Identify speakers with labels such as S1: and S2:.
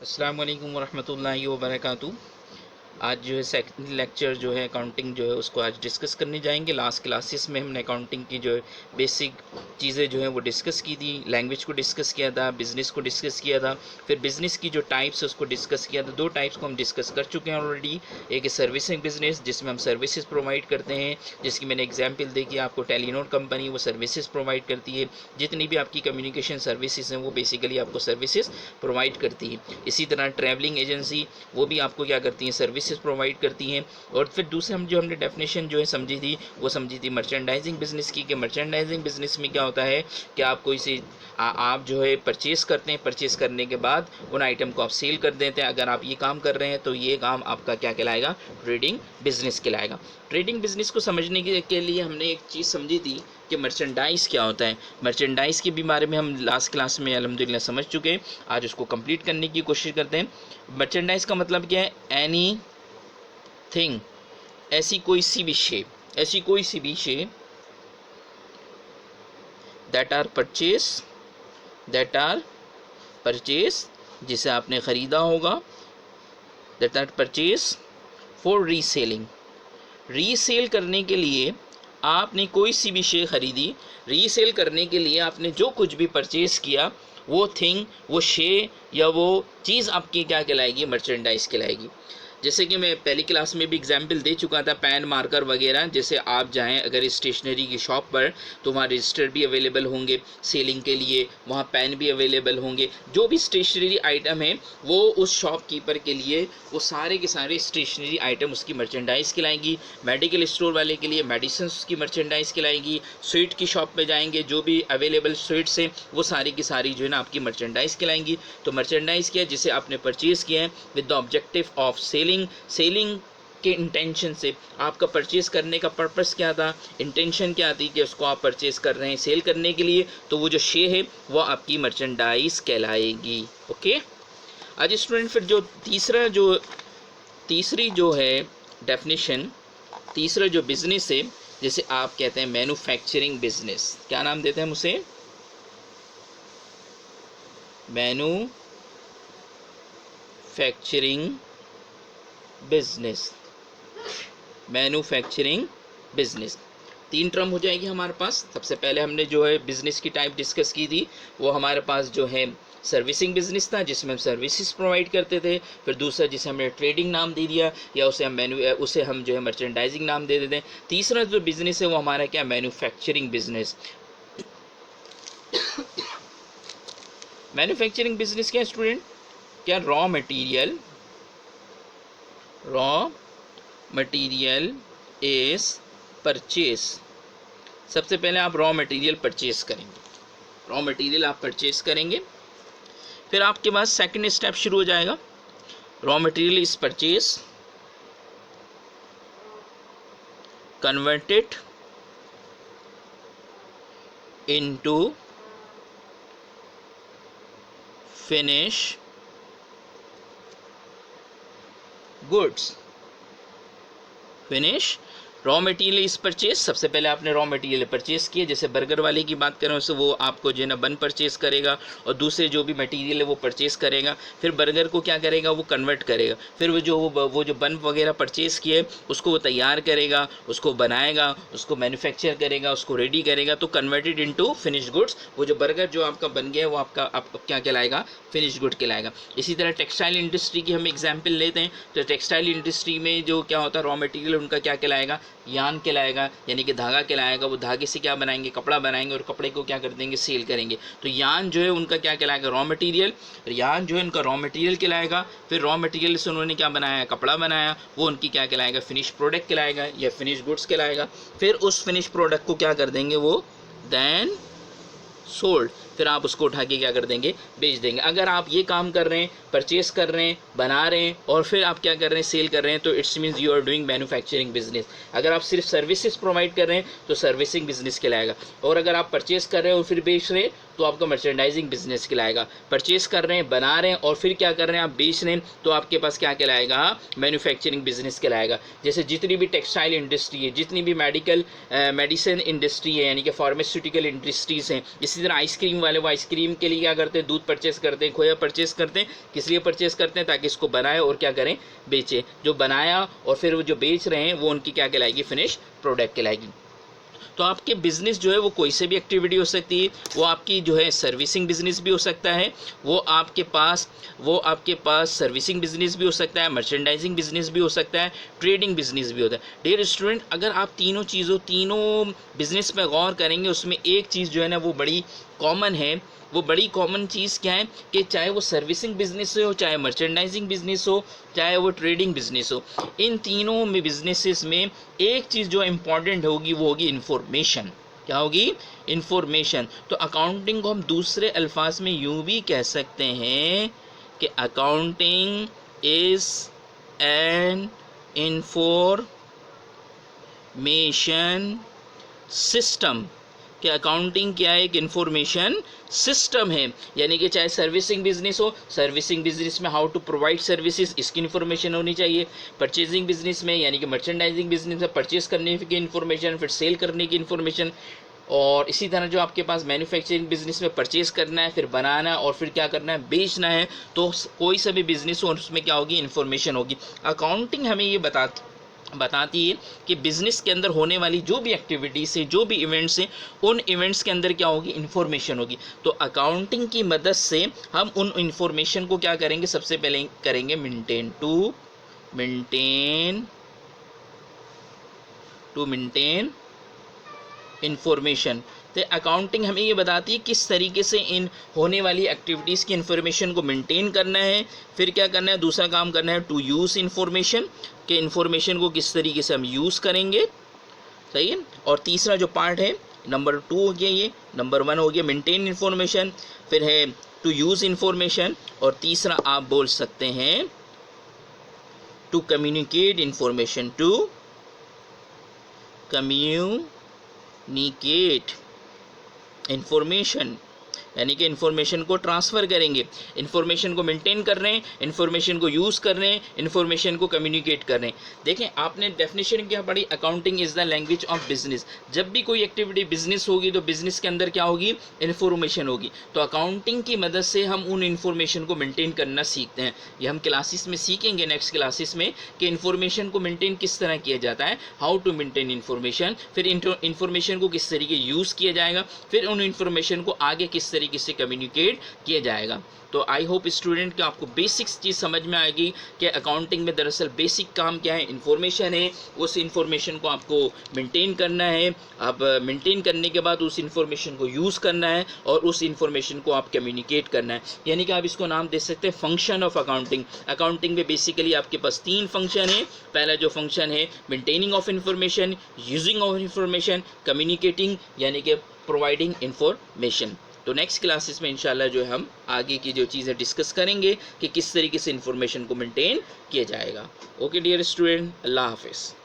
S1: अस्सलाम वालेकुम वरहमतुल्लाहि वबरकातुहू। आज जो है सेकंड लेक्चर जो है अकाउंटिंग जो है उसको आज डिस्कस करने जाएंगे। लास्ट क्लासेस में हमने अकाउंटिंग की जो है बेसिक चीज़ें जो है वो डिस्कस की थी। लैंग्वेज को डिस्कस किया था, बिज़नेस को डिस्कस किया था, फिर बिज़नेस की जो टाइप्स है उसको डिस्कस किया था। दो टाइप्स को हम डिस्कस कर चुके हैं ऑलरेडी। एक है सर्विसिंग बिजनेस जिसमें हम सर्विसेज प्रोवाइड करते हैं, जिसकी मैंने एग्जाम्पल देखी आपको। टेलीनॉर कंपनी वो सर्विसेज प्रोवाइड करती है। जितनी भी आपकी कम्युनिकेशन सर्विसेज हैं वो बेसिकली आपको सर्विसेज प्रोवाइड करती है। इसी तरह ट्रैवलिंग एजेंसी वो भी आपको क्या करती हैं, सर्विसेज प्रोवाइड करती हैं। और फिर दूसरे हमने डेफिनेशन जो है समझी थी वो समझी थी मर्चेंडाइजिंग बिजनेस की। कि मर्चेंडाइजिंग बिजनेस में क्या होता है कि आप कोई सी आप जो है परचेज़ करते हैं, परचेज़ करने के बाद उन आइटम को आप सेल कर देते हैं। अगर आप ये काम कर रहे हैं तो ये काम आपका क्या कहलाएगा, ट्रेडिंग बिजनेस कहलाएगा। ट्रेडिंग बिजनेस को समझने के लिए हमने एक चीज़ समझी थी कि मर्चेंडाइज़ क्या होता है। मर्चेंडाइज़ के भी बारे में हम लास्ट क्लास में अल्हम्दुलिल्लाह समझ चुके हैं। आज उसको कंप्लीट करने की कोशिश करते हैं। मर्चेंडाइज़ का मतलब क्या है, एनी थिंग, ऐसी कोई सी भी शे, ऐसी कोई सी भी शे दैट आर परचेज जिसे आपने ख़रीदा होगा, that are purchase for reselling. Resell करने के लिए आपने कोई सी भी शे ख़रीदी, रीसेल करने के लिए आपने जो कुछ भी परचेज़ किया, वो थिंग, वो शे या वो चीज़ आपकी क्या कहलाएगी, मर्चेंडाइज कहलाएगी। जैसे कि मैं पहली क्लास में भी एग्जाम्पल दे चुका था, पेन, मार्कर वगैरह। जैसे आप जाएं अगर स्टेशनरी की शॉप पर तो वहाँ रजिस्टर भी अवेलेबल होंगे सेलिंग के लिए, वहाँ पेन भी अवेलेबल होंगे। जो भी स्टेशनरी आइटम है वो उस शॉपकीपर के लिए वो सारे के सारे स्टेशनरी आइटम उसकी मर्चेंडाइज कहलाएंगी। मेडिकल स्टोर वाले के लिए मेडिसिन की मर्चेंडाइज कहलाएगी। स्वीट की शॉप पे जाएंगे, जो भी अवेलेबल स्वीट्स हैं वो सारी की सारी जो है ना आपकी मर्चेंडाइज कहलाएंगी। तो मर्चेंडाइज क्या है, जिसे आपने परचेज़ किया है with the objective of selling के इंटेंशन से। आपका परचेज़ करने का पर्पस क्या था, इंटेंशन क्या थी कि उसको आप परचेज़ कर रहे हैं सेल करने के लिए, तो वो जो शे है वो आपकी मर्चेंडाइज कहलाएगी। ओके। आज स्टूडेंट फिर जो तीसरी जो है डेफिनेशन, तीसरा जो बिजनेस है, जैसे आप कहते हैं मैन्युफैक्चरिंग बिजनेस। क्या नाम देते हैं हम उसे, मैन्युफैक्चरिंग बिजनेस। मैन्युफैक्चरिंग बिजनेस तीन टर्म हो जाएगी हमारे पास। सबसे पहले हमने जो है बिजनेस की टाइप डिस्कस की थी, वो हमारे पास जो है सर्विसिंग बिजनेस था जिसमें हम सर्विसेज प्रोवाइड करते थे। फिर दूसरा जिसे हमने ट्रेडिंग नाम दे दिया, या उसे हम जो है मर्चेंडाइजिंग नाम दे देते हैं। तीसरा जो बिजनेस है वो हमारा क्या, मैन्युफैक्चरिंग बिजनेस। मैन्युफैक्चरिंग बिजनेस क्या स्टूडेंट, क्या रॉ मटेरियल इज परचेज। सबसे पहले आप रॉ मटेरियल परचेज करेंगे, रॉ मटेरियल आप परचेज करेंगे। फिर आपके पास सेकंड स्टेप शुरू हो जाएगा, raw material is purchase, converted into finish goods. Finish raw material इस परचेज, सबसे पहले आपने रॉ मटेरियल परचेज किए। जैसे बर्गर वाले की बात करें उससे वो आपको जो है ना बन परचेज करेगा और दूसरे जो भी मटेरियल है वो परचेज करेगा। फिर बर्गर को क्या करेगा, वो कन्वर्ट करेगा। फिर वो जो बन वगैरह परचेज किए उसको वो तैयार करेगा, उसको बनाएगा, उसको मैन्युफैक्चर करेगा, उसको रेडी करेगा, तो कन्वर्टेड इनटू फिनिश गुड्स। वो जो बर्गर जो आपका बन गया वो आपका क्या कहलाएगा, फिनिश गुड कहलाएगा। इसी तरह टेक्सटाइल इंडस्ट्री की हम एग्जाम्पल लेते हैं, तो टेक्सटाइल इंडस्ट्री में जो क्या होता है रॉ मटेरियल उनका क्या कहलाएगा, यान कहलाएगा, यानी कि धागा कहलाएगा। वो धागे से क्या बनाएंगे, कपड़ा बनाएंगे, और कपड़े को क्या कर देंगे, सेल करेंगे। तो यान जो है उनका क्या कहलाएगा, रॉ मटेरियल। यान जो है उनका रॉ मटेरियल कहलाएगा। फिर रॉ मटेरियल से उन्होंने क्या बनाया, कपड़ा बनाया, वो उनकी क्या कहलाएगा, फिनिश प्रोडक्ट कहलाएगा या फिनिश गुड्स कहलाएगा। फिर उस फिनिश प्रोडक्ट को क्या कर देंगे, वो देन सोल्ड, फिर आप उसको उठा के क्या कर देंगे, बेच देंगे। अगर आप ये काम कर रहे हैं, परचेस कर रहे हैं, बना रहे हैं और फिर आप क्या कर रहे हैं, सेल कर रहे हैं, तो it's means you are doing manufacturing business. अगर आप सिर्फ सर्विसेज प्रोवाइड कर रहे हैं तो सर्विसिंग बिजनेस कहलाएगा। और अगर आप परचेस कर रहे हैं और फिर बेच रहे हैं तो आपका मर्चेंडाइजिंग बिजनेस कहलाएगा। परचेस कर रहे हैं, बना रहे हैं और फिर क्या कर रहे हैं, आप बेच रहे हैं, तो आपके पास क्या कहलाएगा, मैन्युफैक्चरिंग बिजनेस कहलाएगा। जैसे जितनी भी टेक्सटाइल इंडस्ट्री है, जितनी भी मेडिसिन इंडस्ट्री है, यानी कि फार्मास्यूटिकल इंडस्ट्रीज़ हैं, इसी तरह आइसक्रीम वाले वो आइसक्रीम के लिए क्या करते हैं, दूध परचेस करते हैं, खोया परचेस करते हैं। किस लिए परचेस करते हैं, ताकि इसको बनाए और क्या करें, बेचें। जो बनाया और फिर वो जो बेच रहे हैं वो उनकी क्या कहलाएगी, फिनिश प्रोडक्ट कहलाएगी। तो आपके बिजनेस जो है वो कोई से भी एक्टिविटी हो सकती है। वो आपकी जो है सर्विसिंग बिजनेस भी हो सकता है, वो आपके पास सर्विसिंग बिजनेस भी हो सकता है, मर्चेंडाइजिंग बिजनेस भी हो सकता है, ट्रेडिंग बिजनेस भी होता है। डियर स्टूडेंट, अगर आप तीनों बिजनेस पे गौर करेंगे, उसमें एक चीज़ जो है ना वो बड़ी कॉमन है। वो बड़ी कॉमन चीज़ क्या है कि चाहे वो सर्विसिंग बिजनेस हो, चाहे मर्चेंडाइजिंग बिजनेस हो, चाहे वो ट्रेडिंग बिजनेस हो, इन तीनों में बिजनेसेस में एक चीज़ जो इम्पॉर्टेंट होगी वो होगी इन्फॉर्मेशन। क्या होगी, इन्फॉर्मेशन। तो अकाउंटिंग को हम दूसरे अल्फाज में यूँ भी कह सकते हैं कि accounting is an information system. कि अकाउंटिंग क्या है, एक इंफॉर्मेशन सिस्टम है। यानी कि चाहे सर्विसिंग बिजनेस हो, सर्विसिंग बिजनेस में हाउ टू प्रोवाइड सर्विसेज, इसकी इन्फॉर्मेशन होनी चाहिए। परचेजिंग बिजनेस में यानी कि मर्चेंडाइजिंग बिजनेस में परचेज करने की इन्फॉर्मेशन, फिर सेल करने की इन्फॉर्मेशन। और इसी तरह जो आपके पास मैन्युफैक्चरिंग बिजनेस में परचेज करना है, फिर बनाना और फिर क्या करना है, बेचना है। तो कोई सा भी बिजनेस हो उसमें क्या होगी, इन्फॉर्मेशन होगी। अकाउंटिंग हमें ये बताती है कि बिजनेस के अंदर होने वाली जो भी एक्टिविटीज़ है, जो भी इवेंट्स हैं, उन इवेंट्स के अंदर क्या होगी, इन्फॉर्मेशन होगी। तो अकाउंटिंग की मदद से हम उन इन्फॉर्मेशन को क्या करेंगे, सबसे पहले करेंगे मेंटेन इंफॉर्मेशन। तो अकाउंटिंग हमें ये बताती है किस तरीके से इन होने वाली एक्टिविटीज़ की इन्फॉर्मेशन को मेंटेन करना है। फिर क्या करना है, दूसरा काम करना है टू यूज़ इन्फॉर्मेशन, कि इन्फॉर्मेशन को किस तरीके से हम यूज़ करेंगे। सही है। और तीसरा जो पार्ट है, नंबर 2 हो गया, ये नंबर 1 हो गया मेंटेन इन्फॉर्मेशन, फिर है टू यूज़ इन्फॉर्मेशन, और तीसरा आप बोल सकते हैं to communicate information, to communicate information, यानी कि इन्फॉर्मेशन को ट्रांसफ़र करेंगे। इन्फॉर्मेशन को मेंटेन कर रहे हैं, इन्फॉर्मेशन को यूज़ कर रहे हैं, इन्फॉर्मेशन को कम्युनिकेट कर रहे हैं। देखें, आपने डेफिनेशन क्या पढ़ी, accounting is the language of business. जब भी कोई एक्टिविटी बिजनेस होगी तो बिजनेस के अंदर क्या होगी, इन्फॉर्मेशन होगी। तो अकाउंटिंग की मदद से हम उन इन्फॉर्मेशन को मेंटेन करना सीखते हैं। ये हम क्लासेस में सीखेंगे, नेक्स्ट क्लासेस में, कि इन्फॉर्मेशन को मेंटेन किस तरह किया जाता है, हाउ टू मेंटेन इन्फॉर्मेशन, फिर इन्फॉर्मेशन को किस तरीके यूज़ किया जाएगा, फिर उन इन्फॉर्मेशन को आगे किस तरीके से कम्युनिकेट किया जाएगा। तो आई होप स्टूडेंट कि आपको बेसिक्स चीज़ समझ में आएगी कि अकाउंटिंग में दरअसल बेसिक काम क्या है, इन्फॉर्मेशन है। उस इन्फॉर्मेशन को आपको मेंटेन करना है। अब मेंटेन करने के बाद उस इन्फॉर्मेशन को यूज़ करना है और उस इन्फॉर्मेशन को आप कम्युनिकेट करना है। यानी कि आप इसको नाम दे सकते हैं फंक्शन ऑफ अकाउंटिंग। अकाउंटिंग में बेसिकली आपके पास 3 फंक्शन है। पहला जो फंक्शन है maintaining of information, using of information, communicating यानी कि प्रोवाइडिंग इन्फॉर्मेशन। तो नेक्स्ट क्लासेस में इंशाल्लाह जो है हम आगे की जो चीज़ें डिस्कस करेंगे कि किस तरीके से इन्फॉर्मेशन को मेंटेन किया जाएगा। ओके डियर स्टूडेंट, अल्लाह हाफिज़।